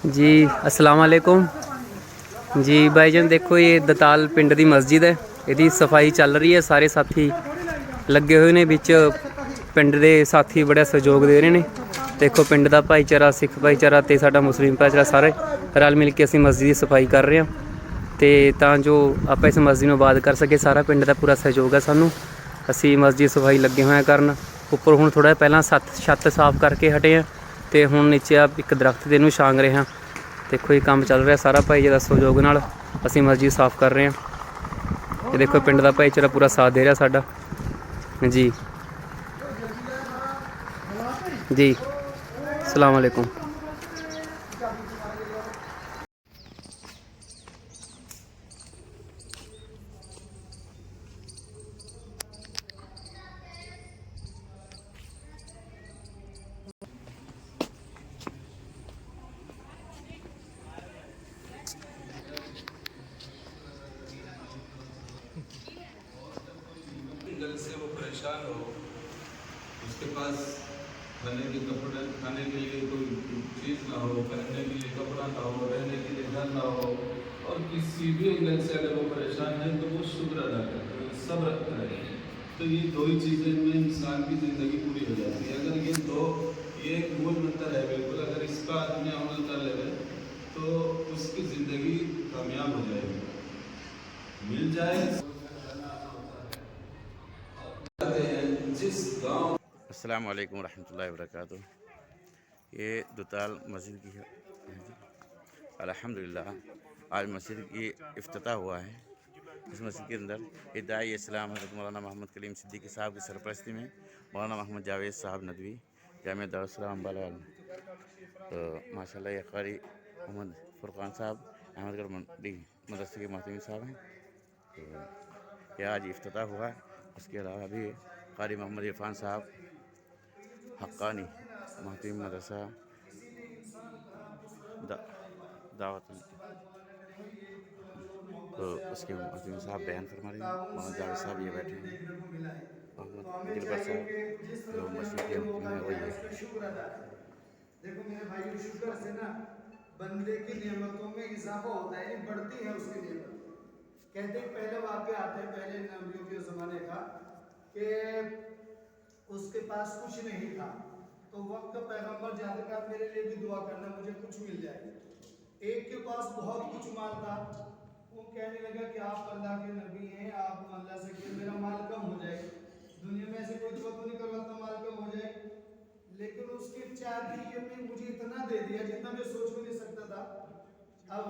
जी अस्सलाम वालेकुम जी भाईजान। देखो ये दताल पिंड दी मस्जिद है, ਇਹਦੀ सफाई चल रही है। सारे साथी लगे हुए ने, विच पिंड दे साथी बड़ा सहयोग दे रहे हैं। देखो पिंड का भाईचारा, सिख भाईचारा ते साडा मुस्लिम भाईचारा सारे रल मिल के असीं मस्जिद की सफाई कर रहे हैं ते तां जो आपां इस मस्जिद नूं आबाद कर सके। सारा पिंड का पूरा सहयोग है सानूं। असीं मस्जिद सफाई लगे हुए करन। उपर हुण थोड़ा पहलां छत साफ करके हटे हैं ते हुण नीचे एक दरख्त ते इहनूं छांग रहे हैं। देखो ये काम चल रहा सारा भाईचारा सहयोग नाल असीं मस्जिद साफ कर रहे हैं। ये देखो पिंड का भाईचारा पूरा साथ दे रहा साडा जी जी। अस्सलाम वालेकुम। जल से वो परेशान हो, उसके पास खाने के कपड़े, खाने के लिए कोई चीज़ ना हो, पहनने के लिए कपड़ा ना हो, रहने के लिए घर ना हो, और किसी भी एंगल से अगर वो परेशान है तो वो शुक्र अदा करते हैं, सब्र करें। तो ये दो ही चीज़ें में इंसान की ज़िंदगी पूरी हो जाती है। अगर ये दो, ये एक मूल मंत्र है बिल्कुल, अगर इस पर आदमी अमल कर ले तो उसकी ज़िंदगी कामयाब हो जाएगी। मिल जाए अस्सलाम वालेकुम रहमतुल्लाहि व बरकातुहू। ये दुताल मस्जिद की है जी। अल्हम्दुलिल्लाह आज मस्जिद की इफ्तिताह हुआ है। इस मस्जिद के अंदर इदाई इस्लाम हज़रत मौलाना मोहम्मद कलीम सिद्दीकी साहब की सरपरस्ती में मौलाना मोहम्मद जावेद साहब नदवी जामिया दारुल इस्लाम अम्बाला, तो माशाल्लाह ये कारी मोहम्मद फुरकान साहब अहमदगढ़ मंडी मदरसे के मोहतमी साहब हैं। तो यह आज इफ्तिताह हुआ है। उसके अलावा भी कारी मोहम्मद इरफान साहब हक्कानी महतीम मदरसा दावत, तो उसके महतीम साहब बयान फरमा रहे हैं। मोहम्मद जावेद साहब ये बैठे हैं, मोहम्मद दिलबर साहब जो मस्जिद के हैं वही है। देखो मेरे भाइयों, शुक्र से ना बंदे की नेमतों में इजाफा होता है, यानी बढ़ती है उसकी नेमत। कहते हैं पहले वाक़या आता है पहले नबियों के ज़माने का कि उसके पास कुछ नहीं था, तो वक्त पैगंबर जाते कहा मेरे लिए भी दुआ करना, मुझे कुछ मिल जाए। एक के पास बहुत कुछ माल था, वो कहने लगा कि आप अल्लाह के नबी हैं, आप अल्लाह से कि मेरा माल कम हो जाए। दुनिया में ऐसे कोई दुआ तो नहीं करवाता माल कम हो जाए, लेकिन उसकी चाह थी कि मैं मुझे इतना दे दिया जितना मैं सोच भी नहीं सकता था। अब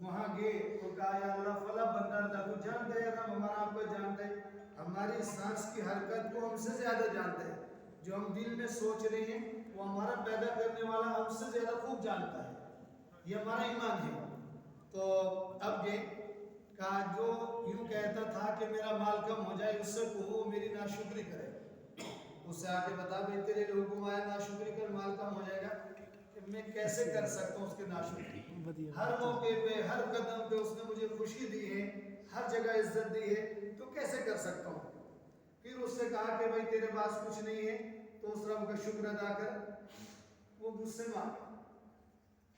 वहाँ गए तो कहा या अल्लाह फला बंदा था, तो जानते हैं रब हमारा आपको जानते हैं, हमारी सांस की हरकत को हमसे ज़्यादा जानते हैं, जो हम दिल में सोच रहे हैं वो हमारा पैदा करने वाला हमसे ज़्यादा खूब जानता है, ये हमारा ईमान है। तो अब ये कहा जो यूँ कहता था कि मेरा माल कम हो जाए, उससे कहो मेरी नाशुक्री करे। उससे आके बता भाई तेरे लोगों को आया नाशुक्री कर माल कम हो जाएगा, कि मैं कैसे कर सकता हूँ उसके नाशुक्री। हर मौके पे हर कदम पे उसने मुझे खुशी दी है, हर जगह इज्जत दी है, तो कैसे कर सकता हूँ। फिर उससे कहा कि भाई तेरे पास कुछ नहीं है तो उस रब का शुक्र अदा कर। वो गुस्से में आ गया,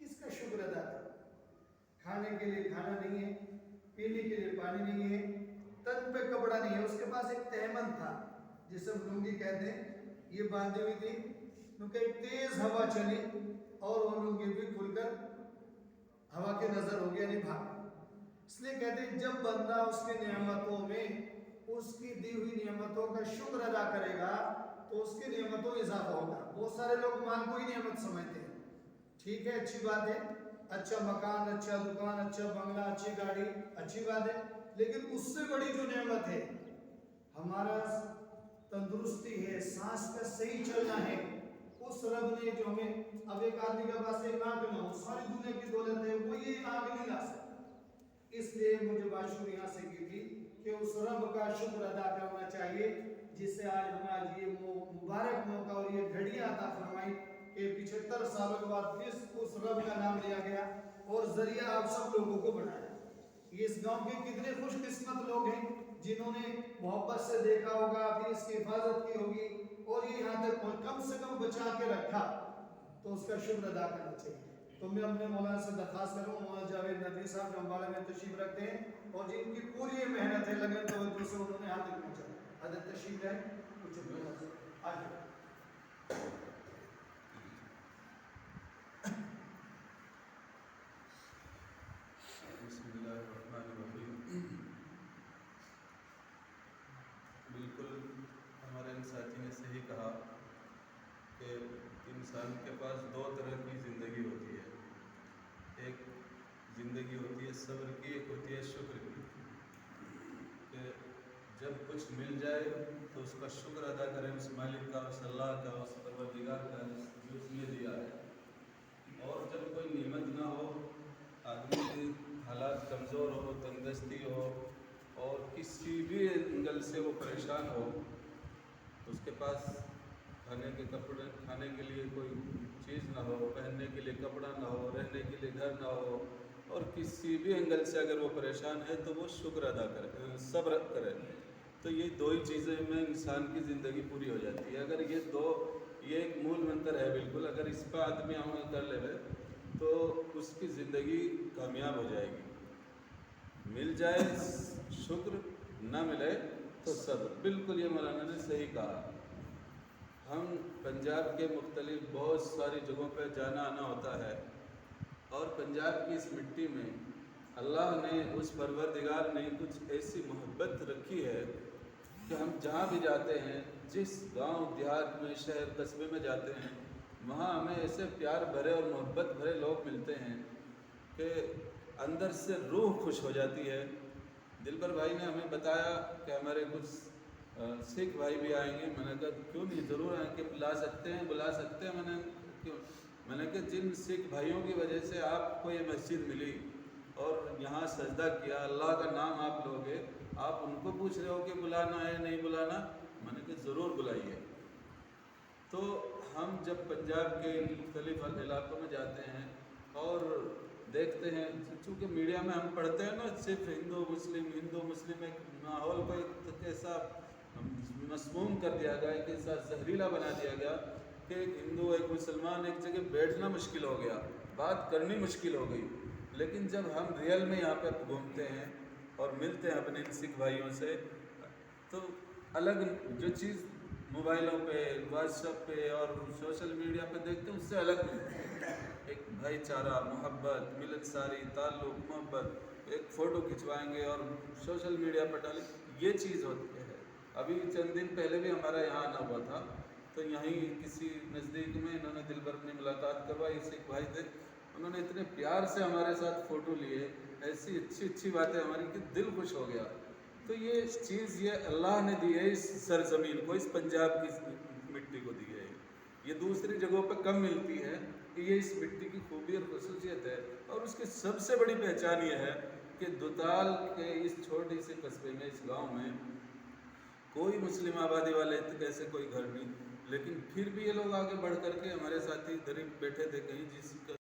किसका शुक्र अदा कर, खाने के लिए खाना नहीं है, पीने के लिए पानी नहीं है, तन पे कपड़ा नहीं है। उसके पास एक तहमन था जिसे हम लुंगी कहते हैं, ये बांधी हुई थी, क्योंकि तेज हवा चली और वो लुंगी भी खुलकर हवा के नजर हो गया, नहीं भाग। इसलिए कहते हैं जब बंदा उसकी नेमतों में उसकी दी हुई नेमतों का शुक्र अदा करेगा तो उसकी नेमतों में इजाफा होगा। बहुत सारे लोग माल को ही नेमत समझते हैं, ठीक है अच्छी बात है, अच्छा मकान, अच्छा दुकान, अच्छा बंगला, अच्छी गाड़ी, अच्छी बात है, लेकिन उससे बड़ी जो नेमत है हमारा तंदुरुस्ती है, सांस का सही चलना है, उस रब ने जो हमें, अब एक आदमी के पास एक आंख ना हो, सारी दुनिया की दौलत है, वो ये आंख नहीं ला सकता। इसलिए मुझे बाशुर यहाँ से की थी कि उस रब का शुक्र अदा करना चाहिए जिससे आज हमें आज ये मुबारक मौका और ये घड़ियां अता फरमाई कि 75 सालों के बाद फिर उस रब का नाम लिया गया और जरिया आप सब लोगों को बनाया। ये इस गांव के कितने खुशकिस्मत लोग हैं जिन्होंने मोहब्बत से देखा होगा, फिर इसकी हिफाजत की होगी और ये यहाँ तक कम से कम बचा के रखा, तो उसका शुक्र अदा करना चाहिए। तो मैं अपने मौलाना से दरख्वास्त करूँ, मौलाना जावेद नदवी साहब जो अम्बाला में तशरीफ रखते हैं और जिनकी पूरी मेहनत है, लगन तवज्जो से उन्होंने यहाँ तक पहुँचा। हजरत तशरीफ लाए, कुछ आगे बिस्मिल्लाहिर्रहमानिर्रहीम। बिल्कुल हमारे इन साथी ने सही कहा कि इंसान के पास दो तरह की ज़िंदगी होती है। एक ज़िंदगी होती है सब्र की, एक होती है शुक्र की। कि जब कुछ मिल जाए तो उसका शुक्र अदा करें उस मालिक का, उस अल्लाह का, उस परवरदिगार का जो उसने दिया है। और जब कोई नेमत ना हो, आदमी की हालात कमज़ोर हो, तंदुरुस्ती हो और किसी भी एंगल से वो परेशान हो, तो उसके पास खाने के लिए कोई चीज़ ना हो, पहनने के लिए कपड़ा ना हो, रहने के लिए घर ना हो, और किसी भी एंगल से अगर वो परेशान है तो वो शुक्र अदा करे, सब्र करे। तो ये दो ही चीज़ें में इंसान की ज़िंदगी पूरी हो जाती है। अगर ये एक मूल मंत्र है बिल्कुल, अगर इस पर आदमी अमल कर ले तो उसकी ज़िंदगी कामयाब हो जाएगी। मिल जाए शुक्र, ना मिले तो सब्र। बिल्कुल ये मौलाना ने सही कहा। हम पंजाब के मुख्तलिफ बहुत सारी जगहों पर जाना आना होता है, और पंजाब की इस मिट्टी में अल्लाह ने, उस परवरदिगार ने कुछ ऐसी मोहब्बत रखी है कि हम जहाँ भी जाते हैं, जिस गांव देहात में, शहर कस्बे में जाते हैं, वहाँ हमें ऐसे प्यार भरे और मोहब्बत भरे लोग मिलते हैं कि अंदर से रूह खुश हो जाती है। दिलबर भाई ने हमें बताया कि हमारे कुछ सिख भाई भी आएंगे। मैंने कहा क्यों नहीं, ज़रूर आएंगे, बुला सकते हैं। मैंने कहा जिन सिख भाइयों की वजह से आपको ये मस्जिद मिली और यहाँ सजदा किया, अल्लाह का नाम आप लोगे, आप उनको पूछ रहे हो कि बुलाना है नहीं बुलाना। मैंने कहा ज़रूर बुलाइए। तो हम जब पंजाब के मुख्तलिफ इलाकों में जाते हैं और देखते हैं, चूँकि मीडिया में हम पढ़ते हैं ना, सिर्फ हिंदू मुस्लिम एक माहौल को एक ऐसा मसमूम कर दिया गया, एक ऐसा जहरीला बना दिया गया कि एक हिंदू एक मुसलमान एक जगह बैठना मुश्किल हो गया, बात करनी मुश्किल हो गई। लेकिन जब हम रियल में यहाँ पर घूमते हैं और मिलते हैं अपने सिख भाइयों से, तो अलग जो चीज़ मोबाइलों पे, व्हाट्सएप पे और सोशल मीडिया पे देखते हैं उससे अलग मिलती है। एक भाईचारा, मोहब्बत, मिलनसारी, ताल्लुक़, मोहब्बत, एक फ़ोटो खिंचवाएंगे और सोशल मीडिया पर डालें, ये चीज़ होती है। अभी चंद दिन पहले भी हमारा यहाँ आना हुआ था, तो यहीं किसी नज़दीक में इन्होंने दिलबर ने मुलाकात करवाई, सिख भाई थे, उन्होंने इतने प्यार से हमारे साथ फ़ोटो लिए, ऐसी अच्छी बातें हमारी कि दिल खुश हो गया। तो ये चीज़ ये अल्लाह ने दी है इस सरज़मीन को, इस पंजाब की मिट्टी को दी है। ये दूसरी जगहों पर कम मिलती है कि ये इस मिट्टी की खूबी और खसूसियत है। और उसकी सबसे बड़ी पहचान ये है कि दुताल के इस छोटे से कस्बे में, इस गांव में कोई मुस्लिम आबादी वाले ऐसे कोई घर नहीं, लेकिन फिर भी ये लोग आगे बढ़ करके हमारे साथी गरीब बैठे थे कहीं, जिसका